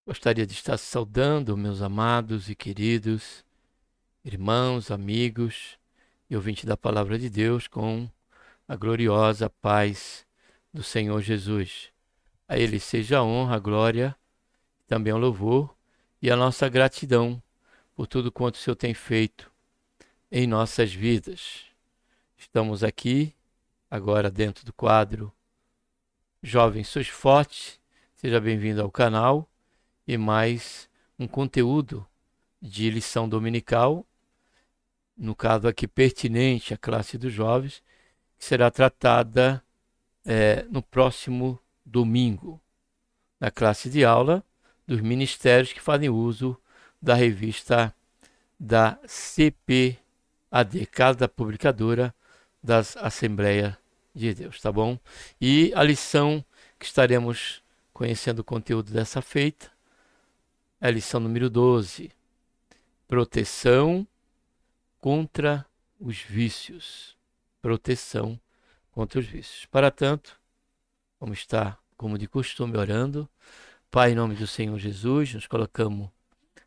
Gostaria de estar saudando meus amados e queridos irmãos, amigos e ouvintes da Palavra de Deus com a gloriosa paz do Senhor Jesus. A Ele seja a honra, a glória, também o louvor e a nossa gratidão por tudo quanto o Senhor tem feito em nossas vidas. Estamos aqui, agora dentro do quadro Jovem Sois Forte. Seja bem-vindo ao canal e mais um conteúdo de lição dominical, no caso aqui pertinente à classe dos jovens, que será tratada no próximo domingo, na classe de aula dos ministérios que fazem uso da revista da CPAD, Casa Publicadora das Assembleias de Deus, tá bom? E a lição que estaremos conhecendo o conteúdo dessa feita é a lição número 12, proteção contra os vícios. Proteção contra os vícios. Para tanto, vamos estar, como de costume, orando. Pai, em nome do Senhor Jesus, nos colocamos,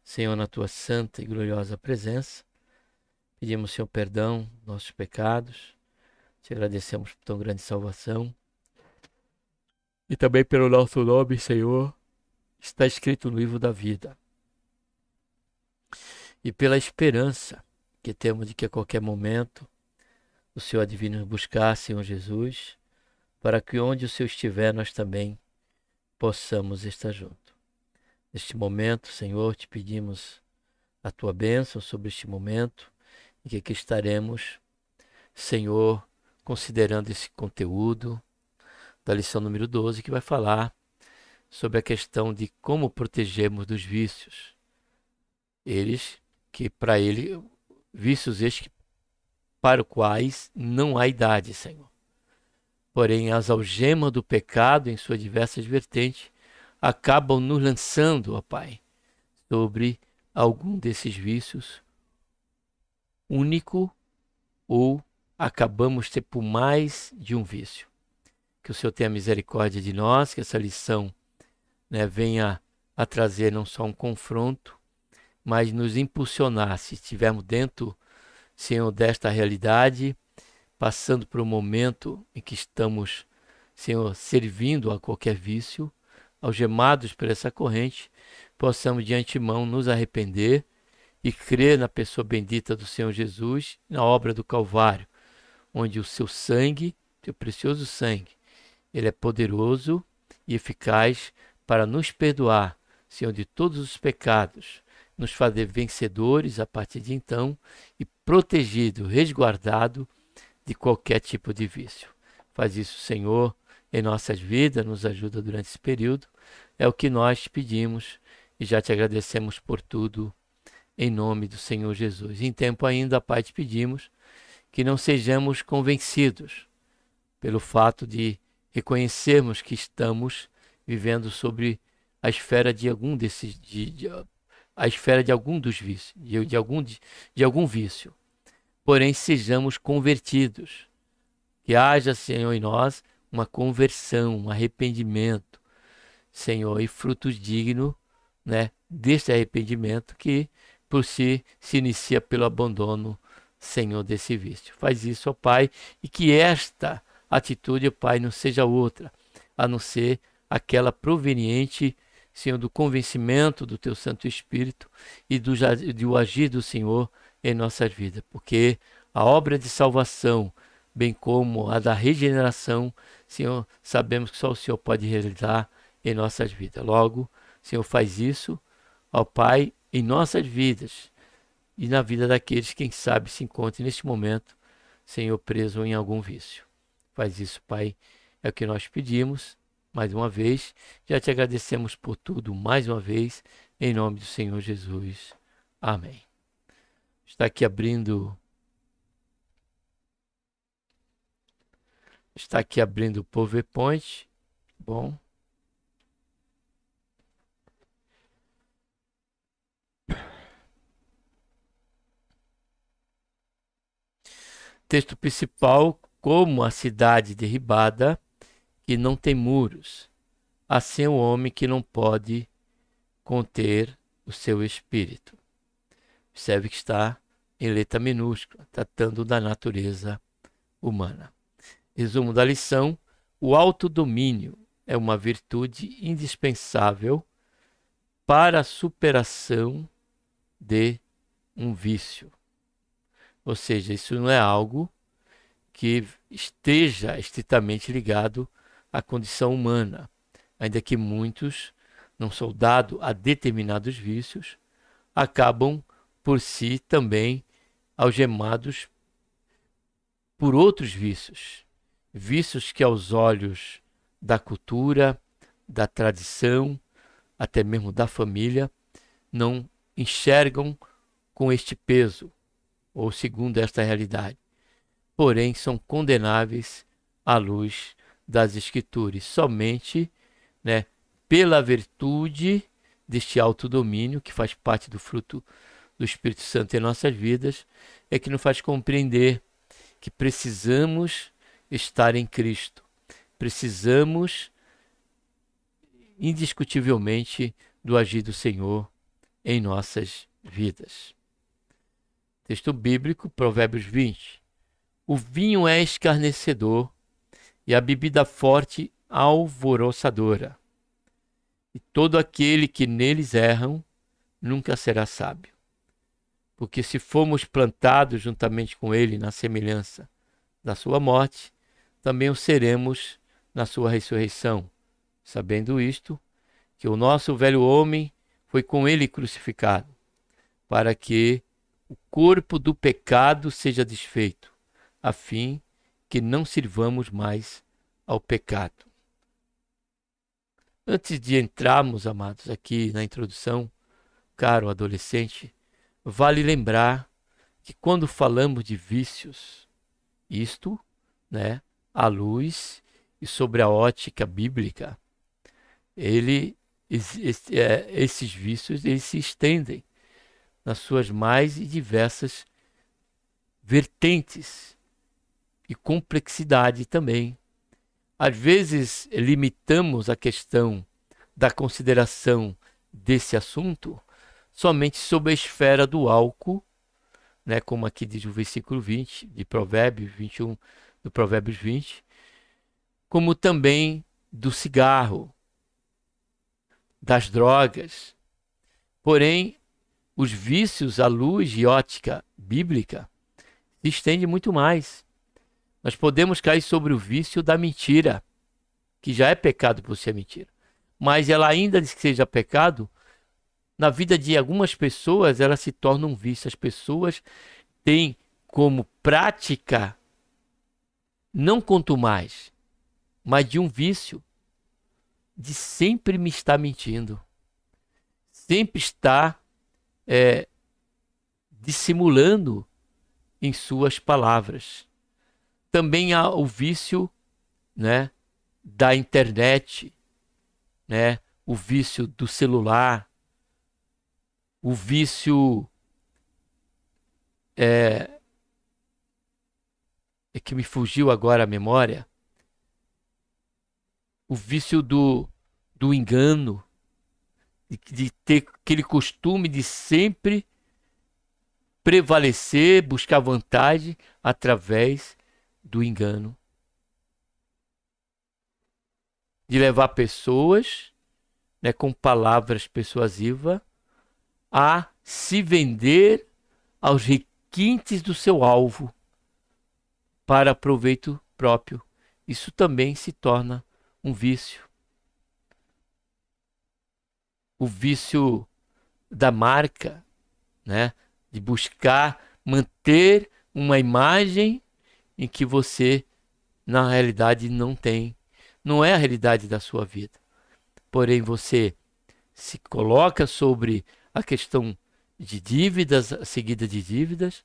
Senhor, na Tua santa e gloriosa presença. Pedimos, Senhor, perdão dos nossos pecados. Te agradecemos por tão grande salvação. E também pelo nosso nome, Senhor, está escrito no livro da vida. E pela esperança que temos de que a qualquer momento o Senhor há de vir nos buscar, Senhor Jesus, para que onde o Senhor estiver, nós também possamos estar juntos. Neste momento, Senhor, te pedimos a Tua bênção sobre este momento, em que aqui estaremos, Senhor, considerando esse conteúdo da lição número 12, que vai falar sobre a questão de como protegermos dos vícios. Vícios estes para os quais não há idade, Senhor. Porém, as algemas do pecado, em suas diversas vertentes, acabam nos lançando, ó Pai, sobre algum desses vícios único, ou acabamos ter por mais de um vício. Que o Senhor tenha misericórdia de nós, que essa lição venha a trazer não só um confronto, mas nos impulsionar, se estivermos dentro, Senhor, desta realidade, passando por um momento em que estamos, Senhor, servindo a qualquer vício, algemados por essa corrente, possamos de antemão nos arrepender e crer na pessoa bendita do Senhor Jesus, na obra do Calvário, onde o seu sangue, seu precioso sangue, ele é poderoso e eficaz para nos perdoar, Senhor, de todos os pecados, nos fazer vencedores a partir de então e protegido, resguardado de qualquer tipo de vício. Faz isso, Senhor, em nossas vidas, nos ajuda durante esse período. É o que nós te pedimos e já te agradecemos por tudo, em nome do Senhor Jesus. Em tempo ainda, Pai, te pedimos que não sejamos convencidos pelo fato de reconhecermos que estamos vivendo sobre a esfera de algum desses a esfera de algum dos vícios, de algum vício. Porém, sejamos convertidos. Que haja, Senhor, em nós uma conversão, um arrependimento, Senhor, e frutos dignos, deste arrependimento que, por si, se inicia pelo abandono, Senhor, desse vício. Faz isso, ó Pai, e que esta atitude, ó Pai, não seja outra, a não ser aquela proveniente, Senhor, do convencimento do Teu Santo Espírito e do agir do Senhor em nossas vidas. Porque a obra de salvação, bem como a da regeneração, Senhor, sabemos que só o Senhor pode realizar em nossas vidas. Logo, Senhor, faz isso, ó Pai, em nossas vidas e na vida daqueles, quem sabe, se encontrem neste momento, Senhor, preso em algum vício. Faz isso, Pai, é o que nós pedimos. Mais uma vez, já te agradecemos por tudo, mais uma vez, em nome do Senhor Jesus. Amém. Está aqui abrindo o PowerPoint. Bom. Texto principal: como a cidade derribada, que não tem muros, assim é o homem que não pode conter o seu espírito. Observe que está em letra minúscula, tratando da natureza humana. Resumo da lição: o autodomínio é uma virtude indispensável para a superação de um vício. Ou seja, isso não é algo que esteja estritamente ligado à condição humana, ainda que muitos, não são dados a determinados vícios, acabam por si também algemados por outros vícios. Vícios que aos olhos da cultura, da tradição, até mesmo da família, não enxergam com este peso, ou segundo esta realidade. Porém, são condenáveis à luz das Escrituras. Somente, pela virtude deste autodomínio, que faz parte do fruto do Espírito Santo em nossas vidas, é que nos faz compreender que precisamos estar em Cristo. Precisamos, indiscutivelmente, do agir do Senhor em nossas vidas. Texto bíblico, Provérbios 20. O vinho é escarnecedor e a bebida forte alvoroçadora. E todo aquele que neles erram nunca será sábio. Porque se formos plantados juntamente com ele na semelhança da sua morte, também o seremos na sua ressurreição. Sabendo isto, que o nosso velho homem foi com ele crucificado, para que o corpo do pecado seja desfeito, a fim que não sirvamos mais ao pecado. Antes de entrarmos, amados, aqui na introdução, caro adolescente, vale lembrar que quando falamos de vícios, isto, à luz e sobre a ótica bíblica, esses vícios eles se estendem nas suas mais diversas vertentes e complexidade também. Às vezes limitamos a questão da consideração desse assunto somente sob a esfera do álcool, como aqui diz o versículo 20 de Provérbios 21, do Provérbios 20, como também do cigarro, das drogas. Porém, os vícios à luz e ótica bíblica se estendem muito mais. Nós podemos cair sobre o vício da mentira, que já é pecado por ser mentira. Mas ela, ainda que seja pecado, na vida de algumas pessoas, ela se torna um vício. As pessoas têm como prática, não contumaz, mas de um vício, de sempre me estar mentindo. Sempre estar dissimulando em suas palavras. Também há o vício, da internet, o vício do celular, o vício é que me fugiu agora a memória, o vício do engano, de ter aquele costume de sempre prevalecer, buscar vantagem através do engano, de levar pessoas, com palavras persuasivas, a se vender aos requintes do seu alvo para proveito próprio. Isso também se torna um vício. O vício da marca, de buscar manter uma imagem em que você, na realidade, não tem. Não é a realidade da sua vida. Porém, você se coloca sobre a questão de dívidas, seguida de dívidas,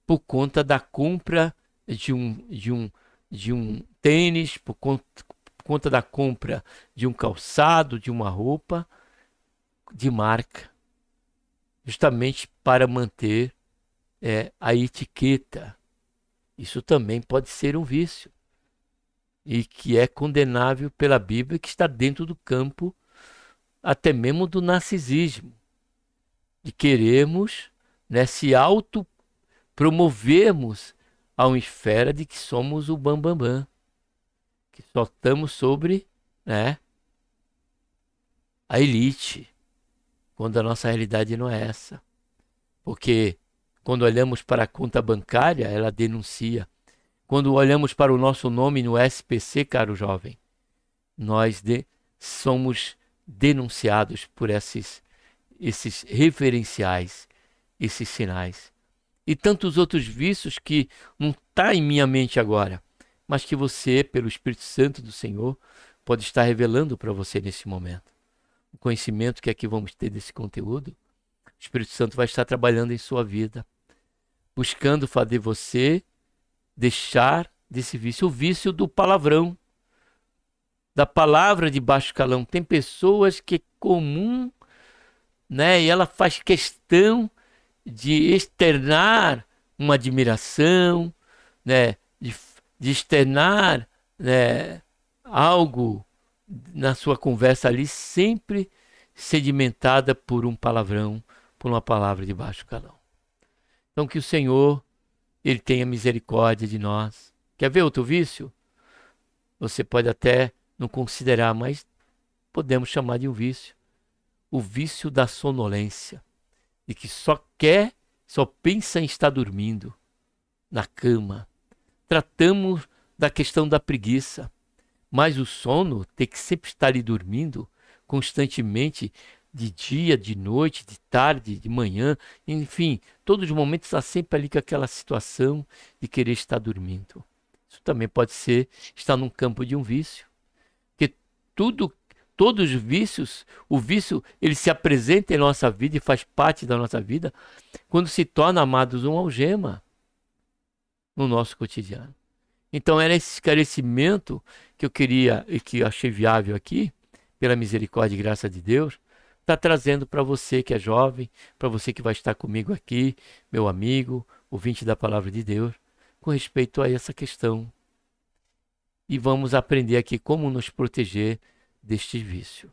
por conta da compra de um tênis, por conta da compra de um calçado, de uma roupa de marca, justamente para manter a etiqueta. Isso também pode ser um vício e que é condenável pela Bíblia, que está dentro do campo até mesmo do narcisismo, de querermos, né, se autopromovermos a uma esfera de que somos o bambambam, bam, bam, que só estamos sobre, né, a elite, quando a nossa realidade não é essa. Porque quando olhamos para a conta bancária, ela denuncia. Quando olhamos para o nosso nome no SPC, caro jovem, nós somos denunciados por esses referenciais, esses sinais. E tantos outros vícios que não está em minha mente agora, mas que você, pelo Espírito Santo do Senhor, pode estar revelando para você nesse momento. O conhecimento que aqui vamos ter desse conteúdo, o Espírito Santo vai estar trabalhando em sua vida, buscando fazer você deixar desse vício, o vício do palavrão, da palavra de baixo calão. Tem pessoas que é comum, né? E ela faz questão de externar uma admiração, né? De externar, né, algo na sua conversa ali, sempre sedimentada por um palavrão, por uma palavra de baixo calão. Então que o Senhor, Ele tenha misericórdia de nós. Quer ver outro vício? Você pode até não considerar, mas podemos chamar de um vício. O vício da sonolência, de que só pensa em estar dormindo na cama. Tratamos da questão da preguiça, mas o sono tem que sempre estar ali dormindo constantemente, de dia, de noite, de tarde, de manhã, enfim, todos os momentos está sempre ali com aquela situação de querer estar dormindo. Isso também pode ser estar num campo de um vício, porque todos os vícios, o vício ele se apresenta em nossa vida e faz parte da nossa vida quando se torna, amados, uma algema no nosso cotidiano. Então era esse esclarecimento que eu queria e que eu achei viável aqui, pela misericórdia e graça de Deus, está trazendo para você que é jovem, para você que vai estar comigo aqui, meu amigo, ouvinte da palavra de Deus, com respeito a essa questão. E vamos aprender aqui como nos proteger deste vício.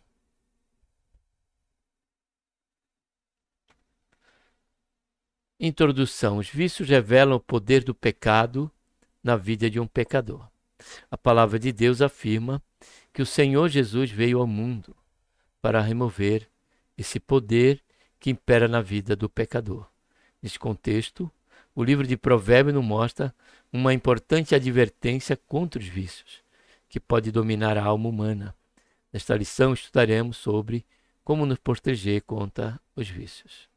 Introdução. Os vícios revelam o poder do pecado na vida de um pecador. A palavra de Deus afirma que o Senhor Jesus veio ao mundo para remover esse poder que impera na vida do pecador. Nesse contexto, o livro de Provérbios nos mostra uma importante advertência contra os vícios, que pode dominar a alma humana. Nesta lição estudaremos sobre como nos proteger contra os vícios.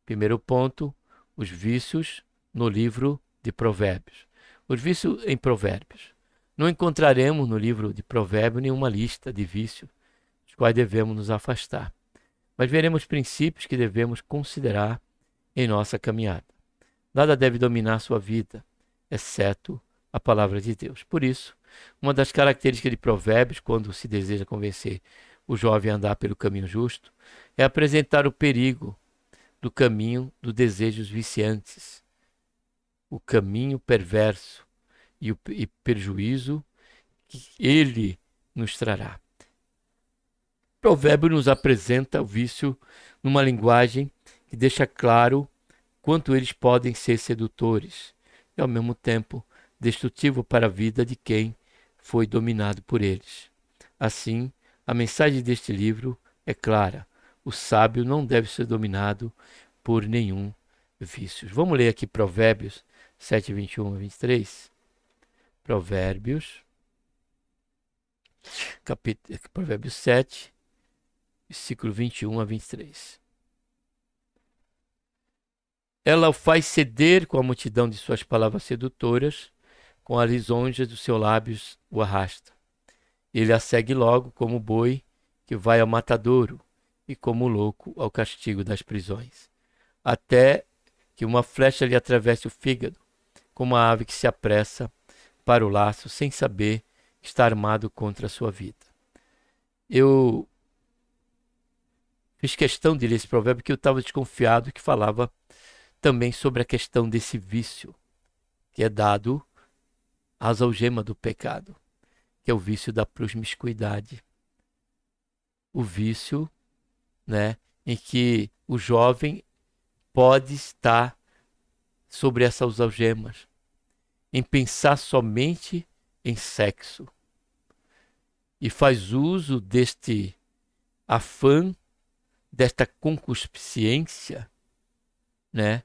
Primeiro ponto, os vícios no livro de Provérbios. Os vícios em Provérbios. Não encontraremos no livro de Provérbios nenhuma lista de vícios dos quais devemos nos afastar. Mas veremos princípios que devemos considerar em nossa caminhada. Nada deve dominar sua vida, exceto a palavra de Deus. Por isso, uma das características de Provérbios, quando se deseja convencer o jovem a andar pelo caminho justo, é apresentar o perigo do caminho dos desejos viciantes, o caminho perverso e prejuízo que ele nos trará. O provérbio nos apresenta o vício numa linguagem que deixa claro quanto eles podem ser sedutores e, ao mesmo tempo, destrutivo para a vida de quem foi dominado por eles. Assim, a mensagem deste livro é clara: o sábio não deve ser dominado por nenhum vício. Vamos ler aqui Provérbios 7, 21 a 23. Provérbios 7, versículo 21 a 23. Ela o faz ceder com a multidão de suas palavras sedutoras, com as lisonjas dos seus lábios o arrasta. Ele a segue logo como boi que vai ao matadouro e como louco ao castigo das prisões, até que uma flecha lhe atravesse o fígado, como a ave que se apressa para o laço sem saber que está armado contra a sua vida. Eu fiz questão de ler esse provérbio porque eu estava desconfiado que falava também sobre a questão desse vício que é dado às algemas do pecado, que é o vício da promiscuidade. o vício, né, em que o jovem pode estar sobre essas algemas, em pensar somente em sexo, e faz uso deste afã, desta concupiscência, né,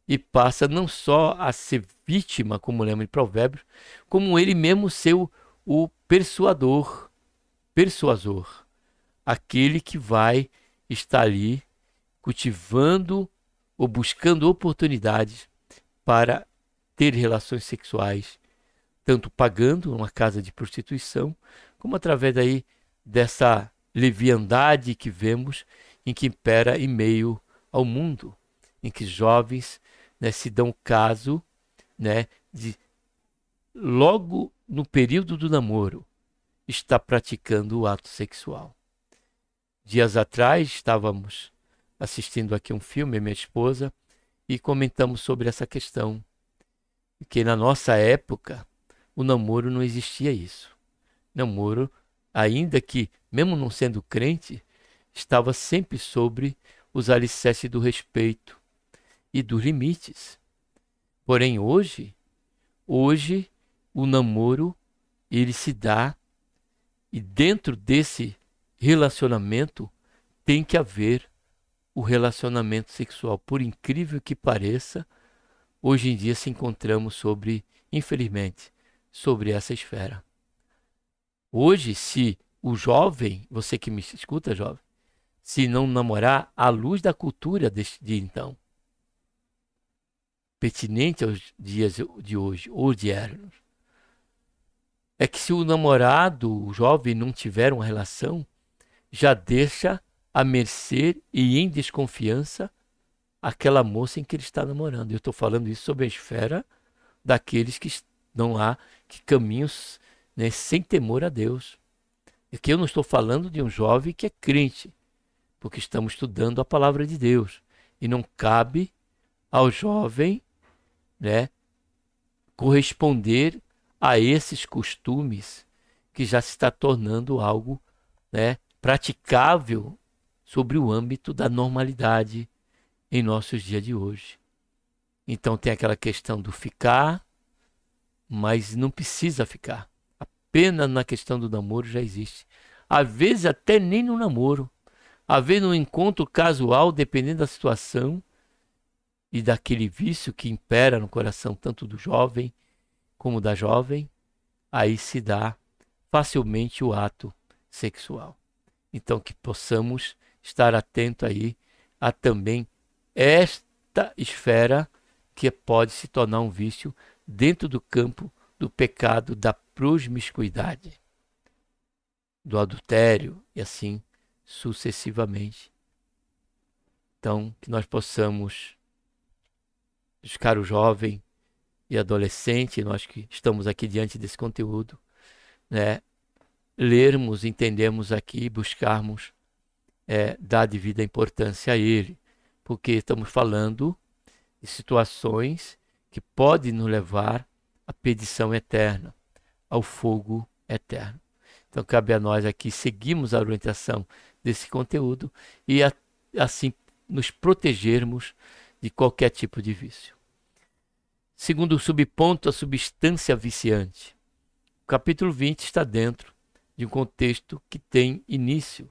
e passa não só a ser vítima, como lembra em Provérbios, como ele mesmo ser o persuasor, aquele que vai estar ali cultivando ou buscando oportunidades para ter relações sexuais, tanto pagando uma casa de prostituição, como através daí dessa leviandade que vemos em que impera em meio ao mundo, em que jovens, né, se dão caso, né, de logo no período do namoro está praticando o ato sexual. Dias atrás estávamos assistindo aqui um filme, minha esposa, e comentamos sobre essa questão, que na nossa época o namoro não existia isso. Namoro, ainda que, mesmo não sendo crente, estava sempre sobre os alicerces do respeito e dos limites. Porém, hoje o namoro, ele se dá, e dentro desse relacionamento tem que haver o relacionamento sexual. Por incrível que pareça, hoje em dia se encontramos sobre, infelizmente, sobre essa esfera. Hoje, se o jovem, você que me escuta, jovem, se não namorar à luz da cultura deste dia então, pertinente aos dias de hoje, ou de erros, é que se o namorado, o jovem, não tiver uma relação, já deixa à mercê e em desconfiança aquela moça em que ele está namorando. Eu estou falando isso sobre a esfera daqueles que estão lá, que caminham, né, sem temor a Deus. Aqui eu não estou falando de um jovem que é crente, porque estamos estudando a palavra de Deus. E não cabe ao jovem, né, corresponder a esses costumes que já se está tornando algo, né, praticável sobre o âmbito da normalidade em nossos dias de hoje. Então tem aquela questão do ficar, mas não precisa ficar. Apenas na questão do namoro já existe. Às vezes até nem no namoro. Às vezes num encontro casual, dependendo da situação e daquele vício que impera no coração tanto do jovem como da jovem, aí se dá facilmente o ato sexual. Então que possamos estar atento aí a também esta esfera que pode se tornar um vício dentro do campo do pecado da promiscuidade, do adultério e assim sucessivamente. Então, que nós possamos, caro jovem e adolescente, nós que estamos aqui diante desse conteúdo, né, lermos, entendermos aqui, buscarmos dar devida importância a ele, porque estamos falando de situações que podem nos levar à perdição eterna, ao fogo eterno. Então cabe a nós aqui seguirmos a orientação desse conteúdo e assim nos protegermos de qualquer tipo de vício. Segundo o subponto, a substância viciante. O capítulo 20 está dentro de um contexto que tem início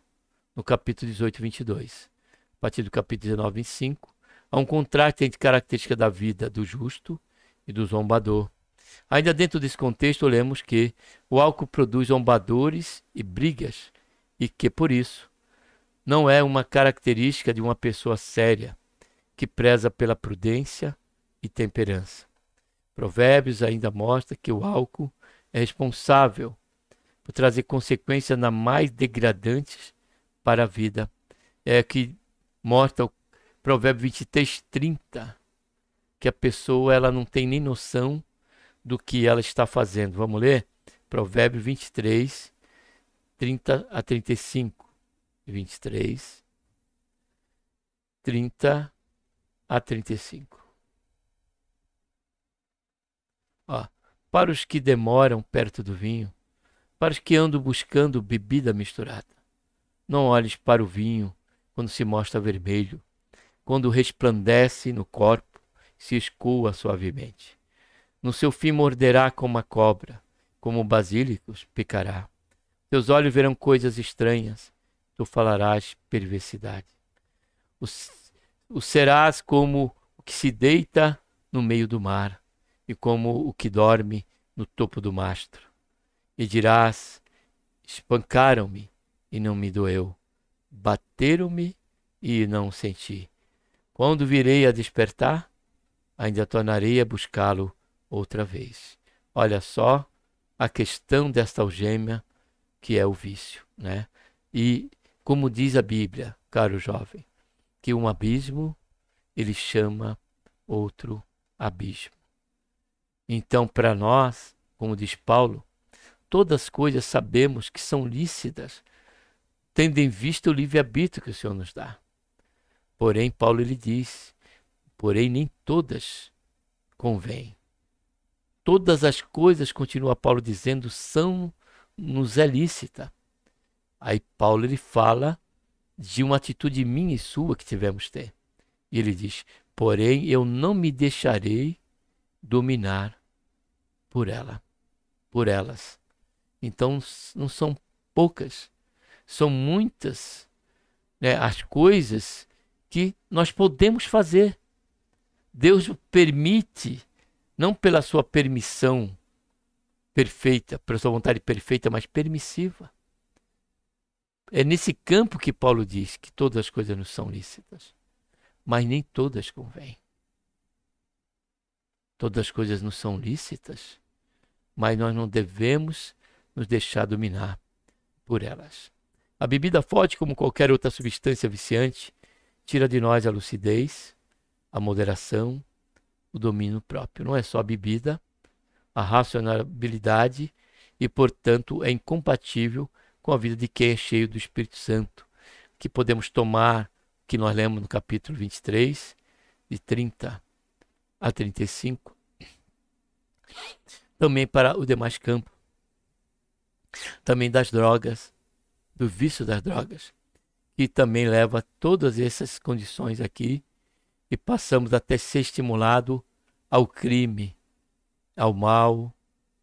no capítulo 18 e 22. A partir do capítulo 19 e 25, há um contraste entre características da vida do justo e do zombador. Ainda dentro desse contexto, lemos que o álcool produz zombadores e brigas e que, por isso, não é uma característica de uma pessoa séria que preza pela prudência e temperança. Provérbios ainda mostra que o álcool é responsável por trazer consequências ainda mais degradantes para a vida. É que mostra o Provérbio 23, 30, que a pessoa ela não tem nem noção do que ela está fazendo. Vamos ler? Provérbio 23, 30 a 35. 23, 30 a 35. Ó, para os que demoram perto do vinho, para os que andam buscando bebida misturada, Não olhes para o vinho quando se mostra vermelho, quando resplandece no corpo, se escoa suavemente. No seu fim morderá como a cobra, como o basílico picará. Teus olhos verão coisas estranhas, tu falarás perversidade. O serás como o que se deita no meio do mar, e como o que dorme no topo do mastro. E dirás, espancaram-me e não me doeu, bateram-me e não senti. Quando virei a despertar, ainda tornarei a buscá-lo outra vez. Olha só a questão desta algema que é o vício, né? E como diz a Bíblia, caro jovem, que um abismo ele chama outro abismo. Então, para nós, como diz Paulo, todas as coisas sabemos que são lícitas, tendo em vista o livre-arbítrio que o Senhor nos dá. Porém, Paulo ele diz, porém nem todas convêm. Todas as coisas, continua Paulo dizendo, nos é lícita. Aí Paulo ele fala de uma atitude minha e sua que tivemos ter. E ele diz, porém eu não me deixarei dominar por elas. Então não são poucas, são muitas, né, as coisas que nós podemos fazer. Deus permite, não pela sua permissão perfeita, pela sua vontade perfeita, mas permissiva. É nesse campo que Paulo diz que todas as coisas não são lícitas, mas nem todas convêm. Todas as coisas não são lícitas, mas nós não devemos nos deixar dominar por elas. A bebida forte, como qualquer outra substância viciante, tira de nós a lucidez, a moderação, o domínio próprio. Não é só a bebida, a racionalidade e, portanto, é incompatível com a vida de quem é cheio do Espírito Santo, que podemos tomar, que nós lemos no capítulo 23, de 30 a 35, também para o demais campo, também das drogas, do vício das drogas, que também leva a todas essas condições aqui, e passamos até ser estimulado ao crime, ao mal,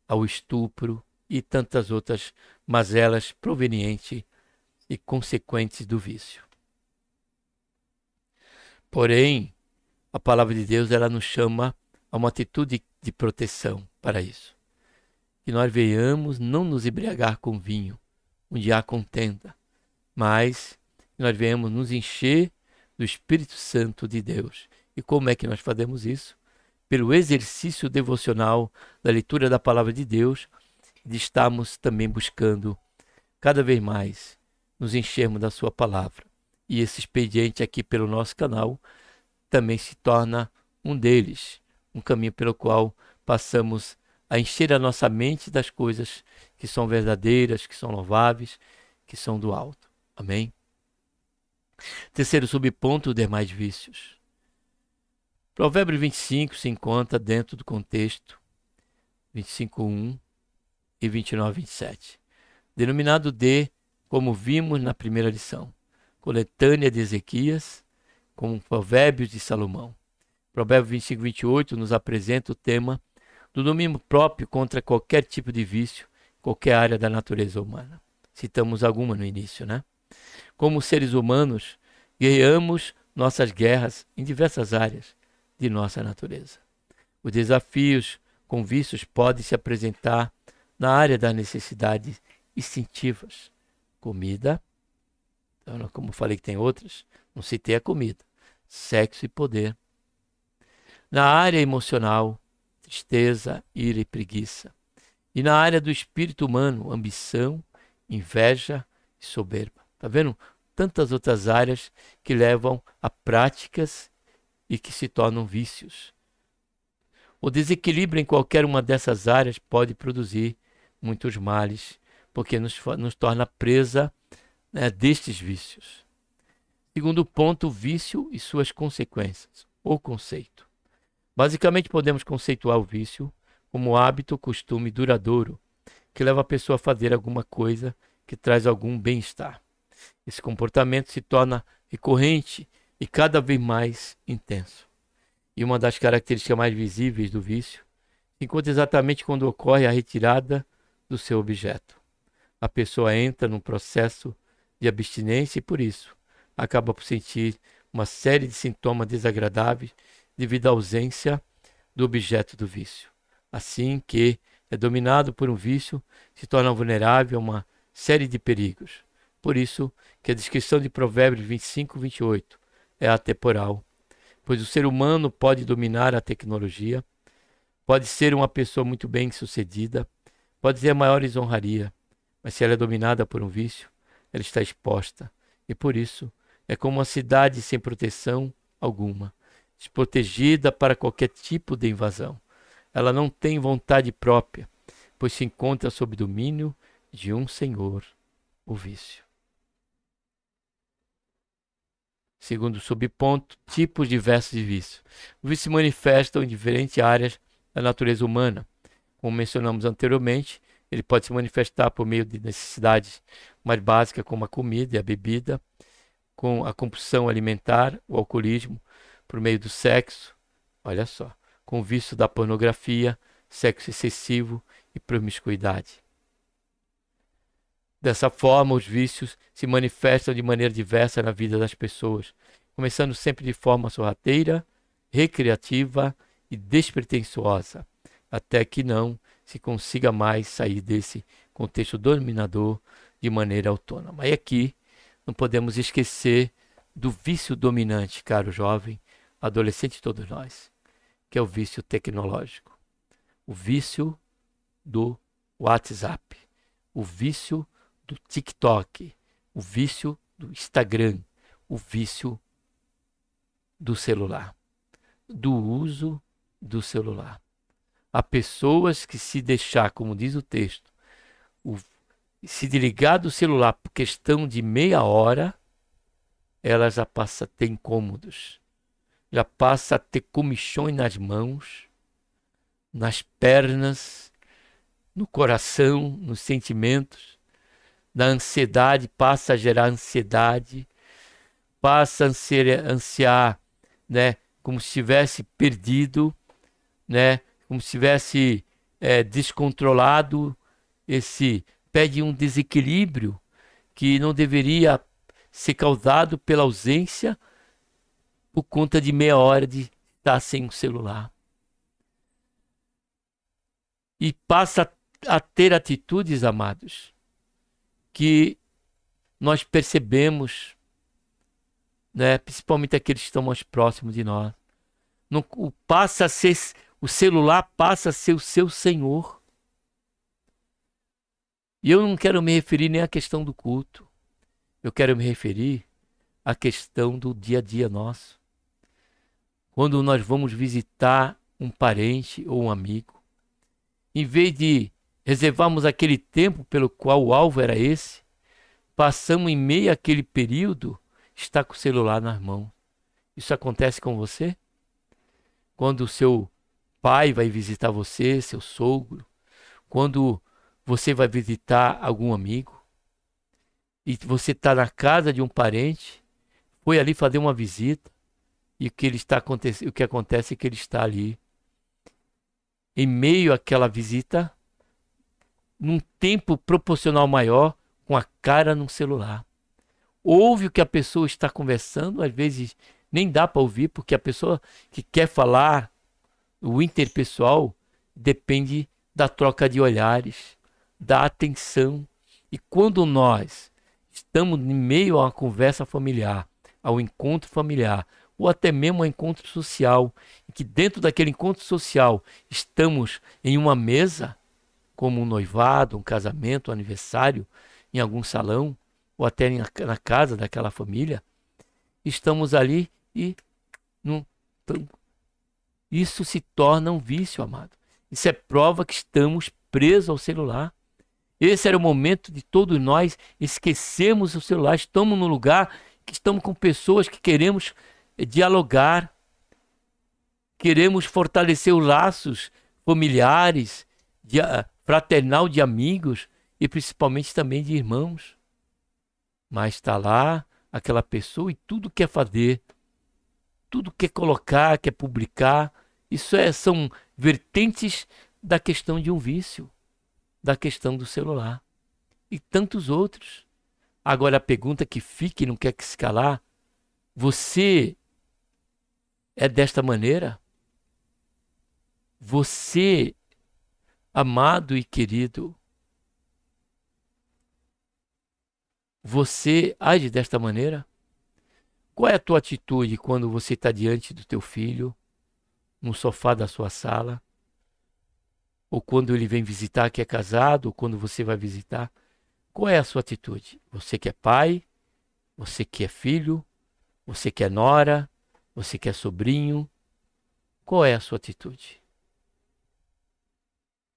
ao estupro e tantas outras mazelas provenientes e consequentes do vício. Porém, a palavra de Deus ela nos chama a uma atitude de proteção para isso. Que nós venhamos não nos embriagar com vinho, onde há contenda, mas que nós venhamos nos encher do Espírito Santo de Deus. E como é que nós fazemos isso? Pelo exercício devocional da leitura da palavra de Deus, de estarmos também buscando cada vez mais nos enchermos da sua palavra. E esse expediente aqui pelo nosso canal também se torna um deles, um caminho pelo qual passamos a encher a nossa mente das coisas que são verdadeiras, que são louváveis, que são do alto. Amém? Terceiro subponto, os demais vícios. Provérbios 25 se encontra dentro do contexto 25:1 e 29:27. Denominado de, como vimos na primeira lição, coletânea de Ezequias, como Provérbios de Salomão. Provérbios 25:28 nos apresenta o tema do domínio próprio contra qualquer tipo de vício, qualquer área da natureza humana. Citamos alguma no início, né? Como seres humanos, guerreamos nossas guerras em diversas áreas de nossa natureza. Os desafios com vícios podem se apresentar na área das necessidades instintivas. Comida, então, como falei que tem outras, não citei a comida. Sexo e poder. Na área emocional, tristeza, ira e preguiça. E na área do espírito humano, ambição, inveja e soberba. Está vendo? Tantas outras áreas que levam a práticas e que se tornam vícios. O desequilíbrio em qualquer uma dessas áreas pode produzir muitos males, porque nos torna presa, né, destes vícios. Segundo ponto, o vício e suas consequências, ou conceito. Basicamente, podemos conceituar o vício como hábito, costume duradouro, que leva a pessoa a fazer alguma coisa que traz algum bem-estar. Esse comportamento se torna recorrente e cada vez mais intenso. E uma das características mais visíveis do vício se encontra exatamente quando ocorre a retirada do seu objeto. A pessoa entra num processo de abstinência e, por isso, acaba por sentir uma série de sintomas desagradáveis devido à ausência do objeto do vício. Assim que é dominado por um vício, se torna vulnerável a uma série de perigos. Por isso que a descrição de Provérbios 25, 28 é atemporal, pois o ser humano pode dominar a tecnologia, pode ser uma pessoa muito bem sucedida, pode ter a maior honraria, mas se ela é dominada por um vício, ela está exposta. E por isso é como uma cidade sem proteção alguma, desprotegida para qualquer tipo de invasão. Ela não tem vontade própria, pois se encontra sob domínio de um senhor, o vício. Segundo subponto, tipos diversos de vício. O vício se manifesta em diferentes áreas da natureza humana. Como mencionamos anteriormente, ele pode se manifestar por meio de necessidades mais básicas, como a comida e a bebida, com a compulsão alimentar, o alcoolismo, por meio do sexo, olha só, com o vício da pornografia, sexo excessivo e promiscuidade. Dessa forma, os vícios se manifestam de maneira diversa na vida das pessoas, começando sempre de forma sorrateira, recreativa e despretensiosa, até que não se consiga mais sair desse contexto dominador de maneira autônoma. E aqui não podemos esquecer do vício dominante, caro jovem, adolescente, todos nós, que é o vício tecnológico, o vício do WhatsApp, o vício do TikTok, o vício do Instagram, o vício do celular, do uso do celular. Há pessoas que, se deixar, como diz o texto, se desligar do celular por questão de meia hora, ela já passa a ter incômodos, já passa a ter comichões nas mãos, nas pernas, no coração, nos sentimentos. Da ansiedade passa a gerar ansiedade, passa a ansiar, né, como se estivesse perdido, né, como se estivesse descontrolado. Pede um desequilíbrio que não deveria ser causado pela ausência por conta de meia hora de estar sem o celular. E passa a ter atitudes, amados, que nós percebemos, né, principalmente aqueles que estão mais próximos de nós. O celular passa a ser o seu senhor. E eu não quero me referir nem à questão do culto. Eu quero me referir à questão do dia a dia nosso. Quando nós vamos visitar um parente ou um amigo, em vez de reservarmos aquele tempo pelo qual o alvo era esse, passamos em meio àquele período, está com o celular nas mãos. Isso acontece com você? Quando o seu pai vai visitar você, seu sogro, quando você vai visitar algum amigo, e você está na casa de um parente, foi ali fazer uma visita, e o que acontece é que ele está ali, em meio àquela visita, num tempo proporcional maior, com a cara no celular. Ouve o que a pessoa está conversando, às vezes nem dá para ouvir, porque a pessoa que quer falar, o interpessoal, depende da troca de olhares, da atenção. E quando nós estamos em meio a uma conversa familiar, ao encontro familiar, ou até mesmo ao encontro social, e que dentro daquele encontro social estamos em uma mesa, como um noivado, um casamento, um aniversário, em algum salão, ou até na casa daquela família, estamos ali e isso se torna um vício, amado. Isso é prova que estamos presos ao celular. Esse era o momento de todos nós esquecermos o celular. Estamos num lugar que estamos com pessoas que queremos dialogar, queremos fortalecer os laços familiares, fraternal, de amigos e principalmente também de irmãos. mas está lá aquela pessoa e tudo quer fazer, tudo quer colocar, quer publicar. São vertentes da questão de um vício, da questão do celular e tantos outros. Agora a pergunta que fica e não quer que se calar: você é desta maneira? Você, amado e querido, você age desta maneira? Qual é a tua atitude quando você está diante do teu filho, no sofá da sua sala, ou quando ele vem visitar que é casado, ou quando você vai visitar? Qual é a sua atitude? Você que é pai, você que é filho, você que é nora, você que é sobrinho, qual é a sua atitude?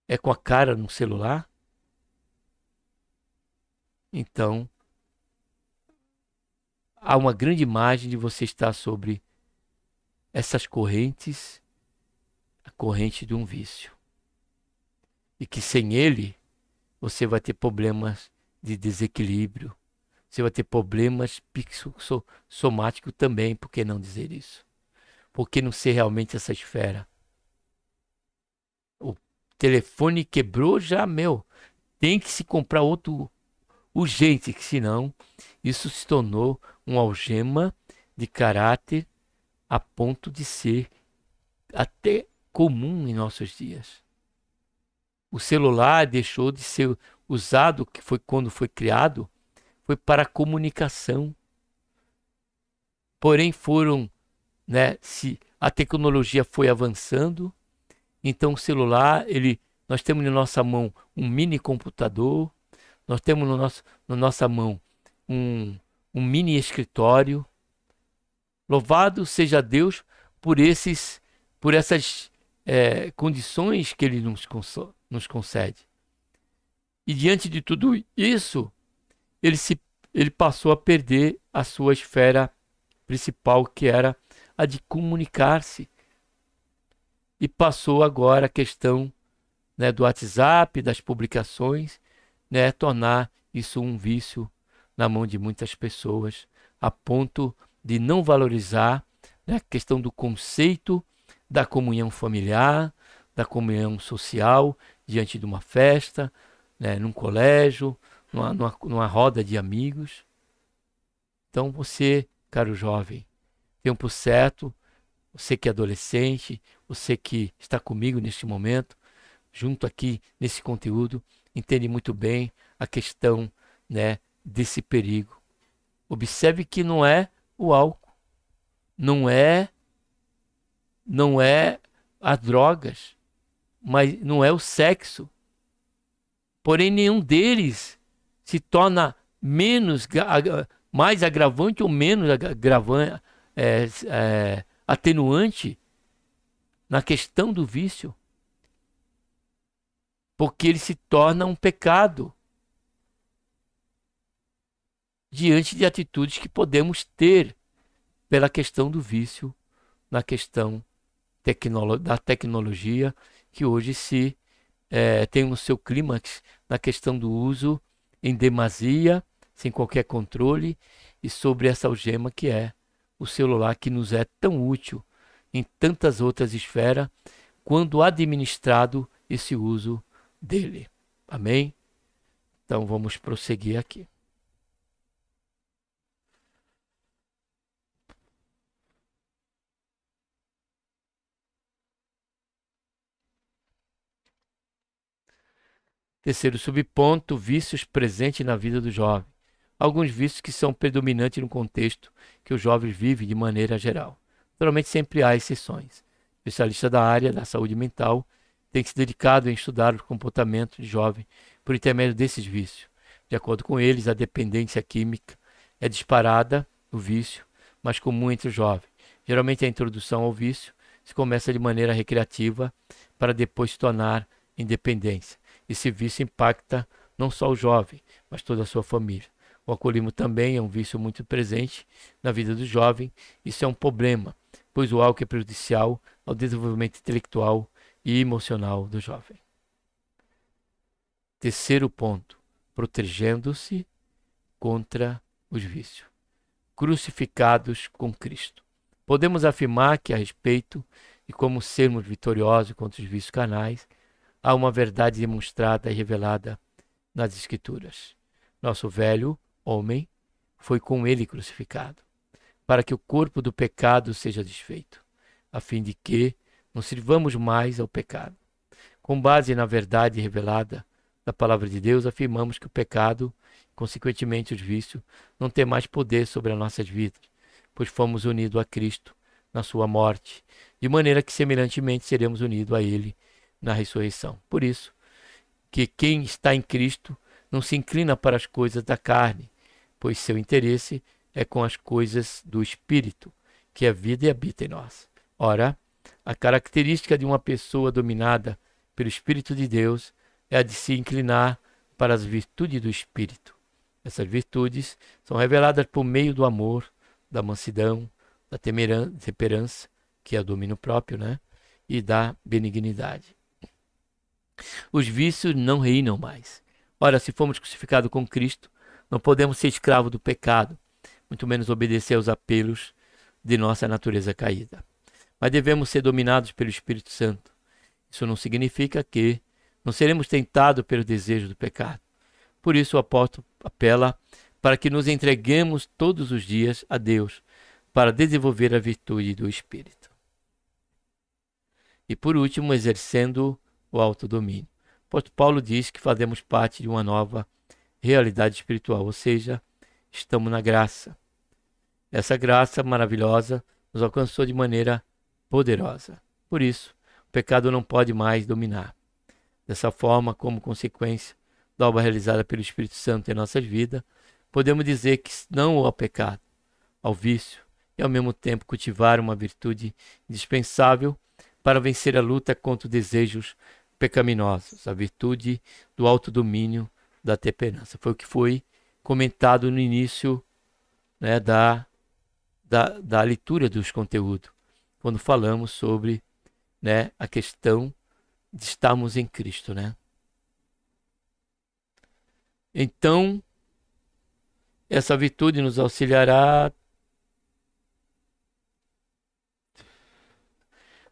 É com a cara no celular? Então, há uma grande margem de você estar sobre essas correntes, a corrente de um vício. E que sem ele, você vai ter problemas de desequilíbrio, você vai ter problemas psicossomáticos também, por que não dizer isso? Por que não ser realmente essa esfera? O telefone quebrou já, tem que se comprar outro urgente, que senão isso se tornou uma algema de caráter a ponto de ser até comum em nossos dias. O celular deixou de ser usado, que foi quando foi criado, foi para a comunicação. Porém se a tecnologia foi avançando, então o celular, nós temos na nossa mão um mini computador, nós temos na nossa mão um mini escritório. Louvado seja Deus por essas condições que Ele nos concede. E diante de tudo isso, ele passou a perder a sua esfera principal, que era a de comunicar-se. E passou agora a questão, né, do WhatsApp, das publicações, né, tornar isso um vício na mão de muitas pessoas, a ponto de não valorizar, né, a questão do conceito da comunhão familiar, da comunhão social, diante de uma festa, né, num colégio, numa roda de amigos. Então você, caro jovem, tempo certo, você que é adolescente, você que está comigo neste momento, junto aqui nesse conteúdo, entende muito bem a questão, né, desse perigo. Observe que não é o álcool, não é as drogas, mas não é o sexo. Porém, nenhum deles se torna mais agravante ou menos atenuante na questão do vício, porque ele se torna um pecado diante de atitudes que podemos ter pela questão do vício, na questão da tecnologia, que hoje tem o seu clímax na questão do uso em demasia, sem qualquer controle, e sobre essa algema que é o celular, que nos é tão útil em tantas outras esferas, quando administrado esse uso dele. Amém? Então vamos prosseguir aqui. Terceiro subponto: vícios presentes na vida do jovem. Alguns vícios que são predominantes no contexto que os jovens vivem de maneira geral. Naturalmente sempre há exceções. Especialistas da área da saúde mental têm se dedicado a estudar o comportamento de jovem por intermédio desses vícios. De acordo com eles, a dependência química é disparada no vício, mais comum entre os jovens. Geralmente a introdução ao vício se começa de maneira recreativa para depois se tornar independência. Esse vício impacta não só o jovem, mas toda a sua família. O alcoolismo também é um vício muito presente na vida do jovem. Isso é um problema, pois o álcool é prejudicial ao desenvolvimento intelectual e emocional do jovem. Terceiro ponto: protegendo-se contra os vícios, crucificados com Cristo. Podemos afirmar que a respeito de como sermos vitoriosos contra os vícios carnais, há uma verdade demonstrada e revelada nas Escrituras. Nosso velho homem foi com ele crucificado, para que o corpo do pecado seja desfeito, a fim de que não sirvamos mais ao pecado. Com base na verdade revelada da palavra de Deus, afirmamos que o pecado, consequentemente os vícios, não tem mais poder sobre as nossas vidas, pois fomos unidos a Cristo na sua morte, de maneira que semelhantemente seremos unidos a Ele na ressurreição. Por isso, que quem está em Cristo não se inclina para as coisas da carne, pois seu interesse é com as coisas do Espírito, que é vida e habita em nós. Ora, a característica de uma pessoa dominada pelo Espírito de Deus é a de se inclinar para as virtudes do Espírito. Essas virtudes são reveladas por meio do amor, da mansidão, da temperança, que é o domínio próprio, né? E da benignidade. Os vícios não reinam mais. Ora, se fomos crucificados com Cristo, não podemos ser escravos do pecado, muito menos obedecer aos apelos de nossa natureza caída. Mas devemos ser dominados pelo Espírito Santo. Isso não significa que não seremos tentados pelo desejo do pecado. Por isso o apóstolo apela para que nos entreguemos todos os dias a Deus, para desenvolver a virtude do Espírito. E por último, exercendo o autodomínio. O apóstolo Paulo diz que fazemos parte de uma nova realidade espiritual, ou seja, estamos na graça. Essa graça maravilhosa nos alcançou de maneira poderosa. Por isso, o pecado não pode mais dominar. Dessa forma, como consequência da obra realizada pelo Espírito Santo em nossas vidas, podemos dizer que não ao pecado, ao vício, e ao mesmo tempo cultivar uma virtude indispensável para vencer a luta contra os desejos pecaminosos, a virtude do autodomínio, da temperança. Foi o que foi comentado no início, né, da leitura dos conteúdos, quando falamos sobre, né, a questão de estarmos em Cristo, né? Então, essa virtude nos auxiliará.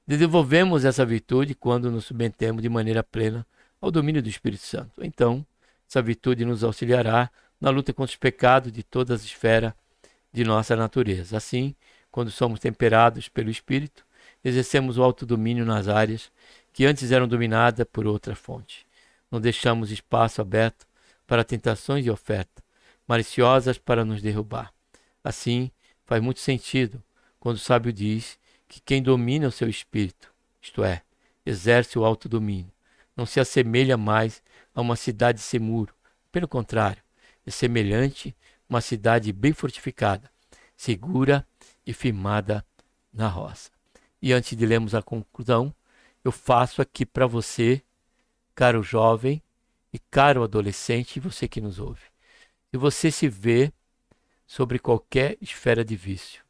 Desenvolvemos essa virtude quando nos submetemos de maneira plena ao domínio do Espírito Santo. Então, essa virtude nos auxiliará na luta contra os pecados de todas as esferas de nossa natureza. Assim, quando somos temperados pelo Espírito, exercemos o autodomínio nas áreas que antes eram dominadas por outra fonte. Não deixamos espaço aberto para tentações e ofertas maliciosas para nos derrubar. Assim, faz muito sentido quando o sábio diz que quem domina o seu espírito, isto é, exerce o autodomínio, não se assemelha mais a uma cidade sem muro. Pelo contrário, é semelhante a uma cidade bem fortificada, segura e firmada na rocha. E antes de lermos a conclusão, eu faço aqui para você, caro jovem e caro adolescente, e você que nos ouve. Se você se vê sobre qualquer esfera de vício,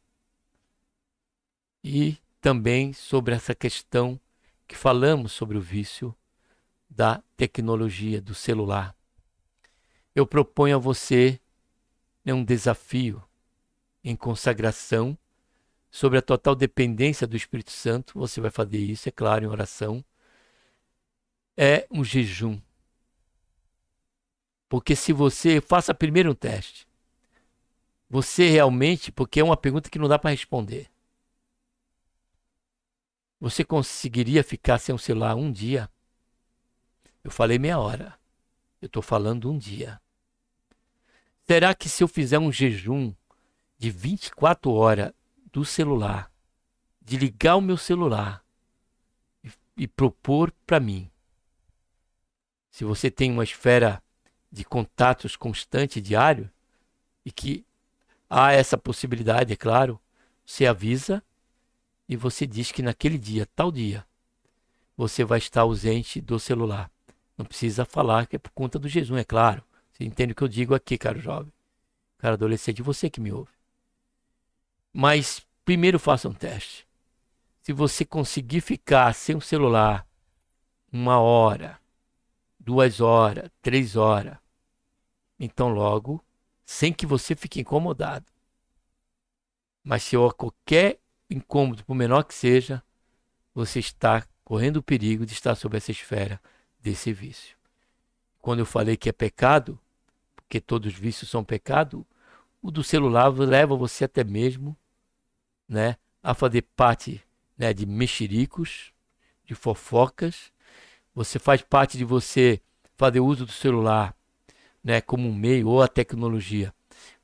e também sobre essa questão que falamos sobre o vício da tecnologia, do celular. Eu proponho a você um desafio em consagração sobre a total dependência do Espírito Santo. Você vai fazer isso, é claro, em oração. É um jejum. Porque se você... Faça primeiro um teste. Você realmente... Porque é uma pergunta que não dá para responder. Você conseguiria ficar sem o celular um dia? Eu falei meia hora. Eu estou falando um dia. Será que se eu fizer um jejum de 24 horas do celular, de ligar o meu celular e propor para mim, se você tem uma esfera de contatos constante, diário, e que há essa possibilidade, é claro, você avisa e você diz que naquele dia, tal dia, você vai estar ausente do celular. Não precisa falar que é por conta do jejum, é claro. Você entende o que eu digo aqui, caro jovem, caro adolescente, você que me ouve. Mas primeiro faça um teste. Se você conseguir ficar sem o celular 1 hora, 2 horas, 3 horas, então logo sem que você fique incomodado. Mas se houver qualquer incômodo, por menor que seja, você está correndo o perigo de estar sob essa esfera desse vício. Quando eu falei que é pecado, porque todos os vícios são pecado, o do celular leva você até mesmo, né, a fazer parte, né, de mexericos, de fofocas. Você faz parte de você fazer uso do celular, né, como um meio, ou a tecnologia,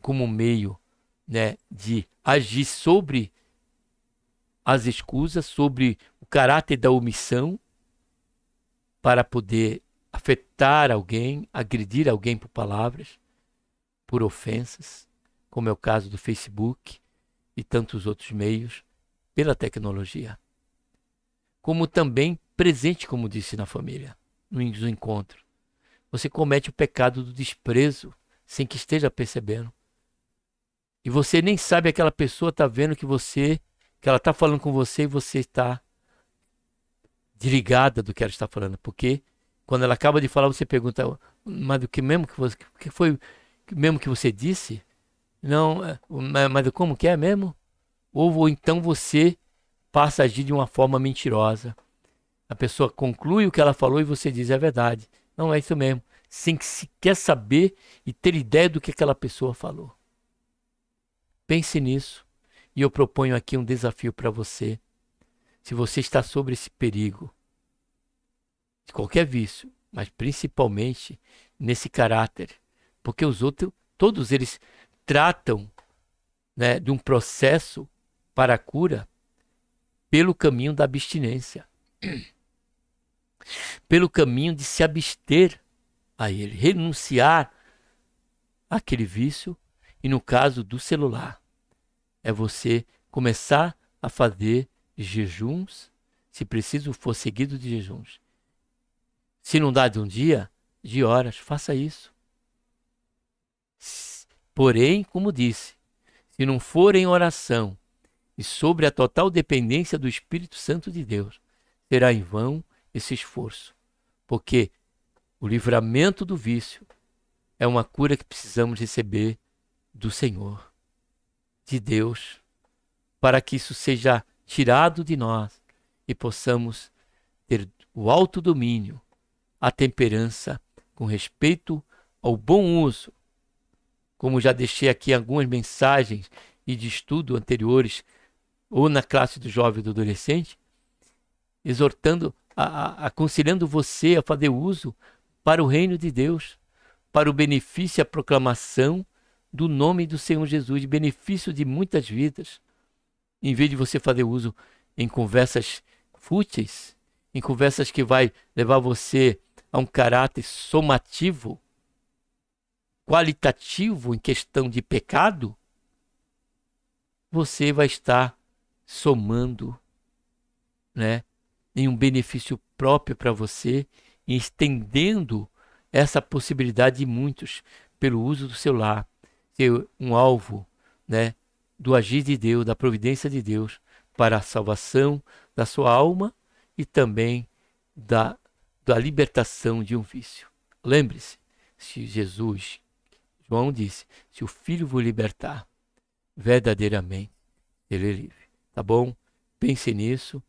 como um meio, né, de agir sobre as escusas, sobre o caráter da omissão, para poder afetar alguém, agredir alguém por palavras, por ofensas, como é o caso do Facebook e tantos outros meios, pela tecnologia. Como também presente, como disse, na família, no encontro. Você comete o pecado do desprezo, sem que esteja percebendo. E você nem sabe, aquela pessoa está vendo que ela está falando com você e você está desligada do que ela está falando. Porque quando ela acaba de falar, você pergunta, mas o que mesmo que você, o que foi mesmo que você disse? Não, mas como que é mesmo? Ou então você passa a agir de uma forma mentirosa. A pessoa conclui o que ela falou e você diz, é verdade. Não é isso mesmo. Sem que se quer saber e ter ideia do que aquela pessoa falou. Pense nisso. E eu proponho aqui um desafio para você. Se você está sobre esse perigo, de qualquer vício, mas principalmente nesse caráter, porque os outros, todos eles tratam, né, de um processo para a cura pelo caminho da abstinência. Pelo caminho de se abster a ele, renunciar àquele vício. E no caso do celular, é você começar a fazer jejuns, se preciso for seguido de jejuns. Se não dá de um dia, de horas, faça isso. Porém, como disse, se não for em oração e sobre a total dependência do Espírito Santo de Deus, será em vão esse esforço. Porque o livramento do vício é uma cura que precisamos receber do Senhor, de Deus, para que isso seja tirado de nós e possamos ter o autodomínio, a temperança, com respeito ao bom uso. Como já deixei aqui algumas mensagens e de estudo anteriores, ou na classe do jovem e do adolescente, exortando, aconselhando você a fazer uso para o reino de Deus, para o benefício e a proclamação do nome do Senhor Jesus, de benefício de muitas vidas. Em vez de você fazer uso em conversas fúteis, em conversas que vai levar você a um caráter somativo, qualitativo em questão de pecado, você vai estar somando, né, em um benefício próprio para você e estendendo essa possibilidade de muitos, pelo uso do celular, ser um alvo, né, do agir de Deus, da providência de Deus para a salvação da sua alma e também da libertação de um vício. Lembre-se, se Jesus, João disse, se o Filho vos libertar, verdadeiramente ele é livre. Tá bom? Pense nisso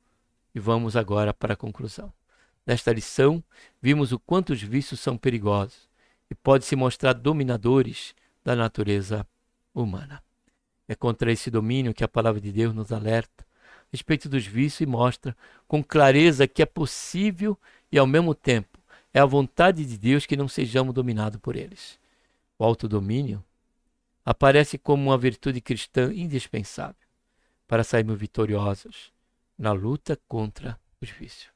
e vamos agora para a conclusão. Nesta lição, vimos o quanto os vícios são perigosos e podem se mostrar dominadores da natureza humana. É contra esse domínio que a palavra de Deus nos alerta a respeito dos vícios e mostra com clareza que é possível e, ao mesmo tempo, é a vontade de Deus que não sejamos dominados por eles. O autodomínio aparece como uma virtude cristã indispensável para sairmos vitoriosos na luta contra os vícios.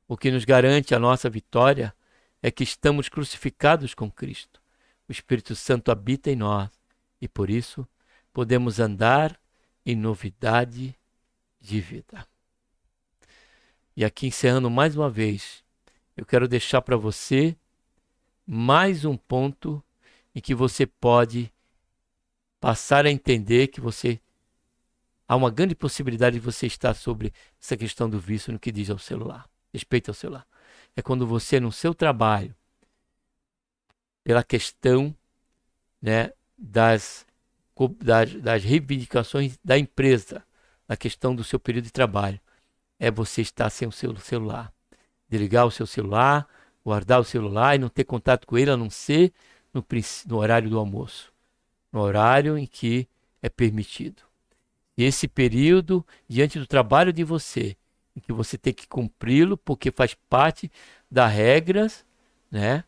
O que nos garante a nossa vitória é que estamos crucificados com Cristo. O Espírito Santo habita em nós e, por isso, podemos andar em novidade de vida. E aqui, encerrando mais uma vez, eu quero deixar para você mais um ponto em que você pode passar a entender que há uma grande possibilidade de você estar sobre essa questão do vício no que diz ao celular, respeito ao celular. É quando você, no seu trabalho, pela questão, né, das reivindicações da empresa, na questão do seu período de trabalho, é você estar sem o seu celular. Desligar o seu celular, guardar o celular e não ter contato com ele, a não ser no horário do almoço, no horário em que é permitido. E esse período, diante do trabalho de você, em que você tem que cumpri-lo, porque faz parte das regras, né,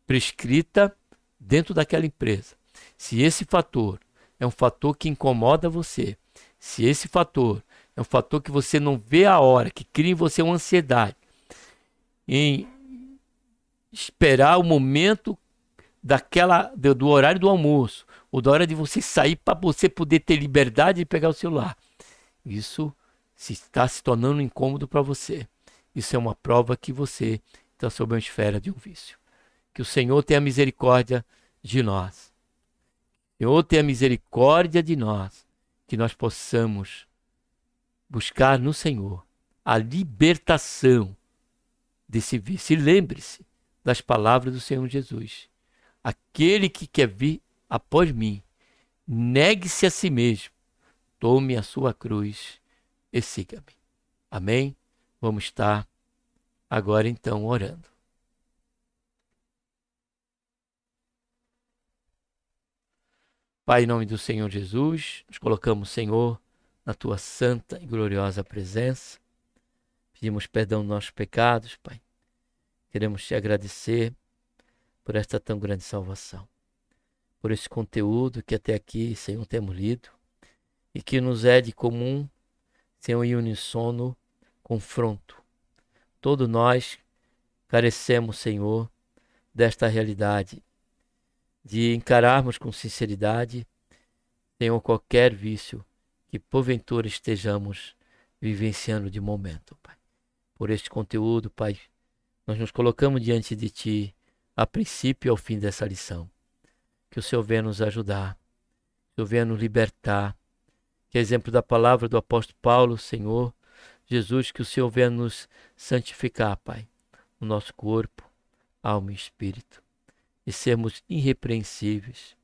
prescrita dentro daquela empresa. Se esse fator é um fator que incomoda você, se esse fator é um fator que você não vê a hora, que cria em você uma ansiedade, em esperar o momento do horário do almoço, ou da hora de você sair para você poder ter liberdade de pegar o celular, isso está se tornando um incômodo para você. Isso é uma prova que você está sob uma esfera de um vício. Que o Senhor tenha misericórdia de nós. O Senhor tenha misericórdia de nós. Que nós possamos buscar no Senhor a libertação desse vício. E lembre-se das palavras do Senhor Jesus. Aquele que quer vir após mim, negue-se a si mesmo, tome a sua cruz e siga-me. Amém? Vamos estar agora então orando. Pai, em nome do Senhor Jesus, nos colocamos, Senhor, na tua santa e gloriosa presença. Pedimos perdão dos nossos pecados, Pai. Queremos te agradecer por esta tão grande salvação, por esse conteúdo que até aqui, Senhor, temos lido e que nos é de comum, Senhor, em uníssono confronto. Todos nós carecemos, Senhor, desta realidade, de encararmos com sinceridade, Senhor, qualquer vício que porventura estejamos vivenciando de momento, Pai. Por este conteúdo, Pai, nós nos colocamos diante de Ti, a princípio e ao fim dessa lição. Que o Senhor venha nos ajudar, que o Senhor venha nos libertar, que exemplo da palavra do apóstolo Paulo, Senhor, Jesus, que o Senhor venha nos santificar, Pai, o nosso corpo, alma e espírito, e sermos irrepreensíveis,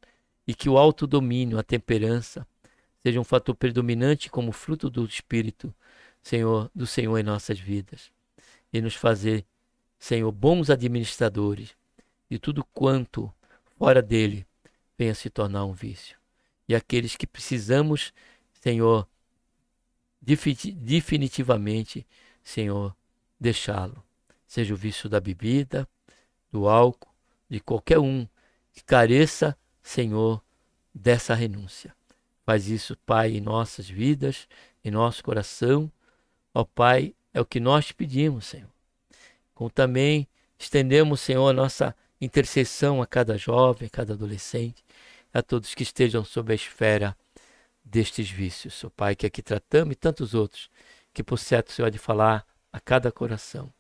e que o autodomínio, a temperança, seja um fator predominante como fruto do Espírito, Senhor, do Senhor em nossas vidas, e nos fazer, Senhor, bons administradores de tudo quanto fora dele venha se tornar um vício. E aqueles que precisamos, Senhor, definitivamente, Senhor, deixá-lo. Seja o vício da bebida, do álcool, de qualquer um que careça, Senhor, dessa renúncia. Faz isso, Pai, em nossas vidas, em nosso coração. Ó Pai, é o que nós te pedimos, Senhor. Como também estendemos, Senhor, a nossa intercessão a cada jovem, a cada adolescente, a todos que estejam sob a esfera destes vícios, ó Pai, que aqui tratamos e tantos outros, que por certo o Senhor há de falar a cada coração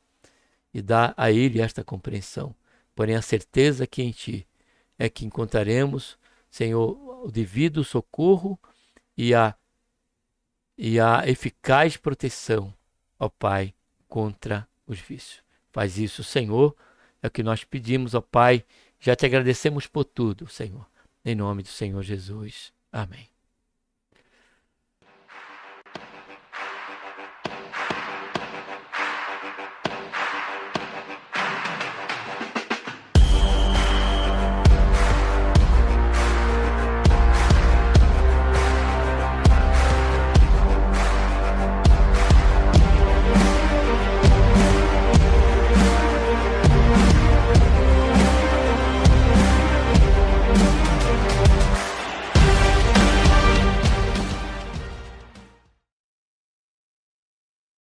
e dar a ele esta compreensão. Porém, a certeza que em Ti é que encontraremos, Senhor, o devido socorro e a eficaz proteção, ó Pai, contra os vícios. Faz isso, Senhor, é o que nós pedimos, ó Pai. Já te agradecemos por tudo, Senhor. Em nome do Senhor Jesus. Amém.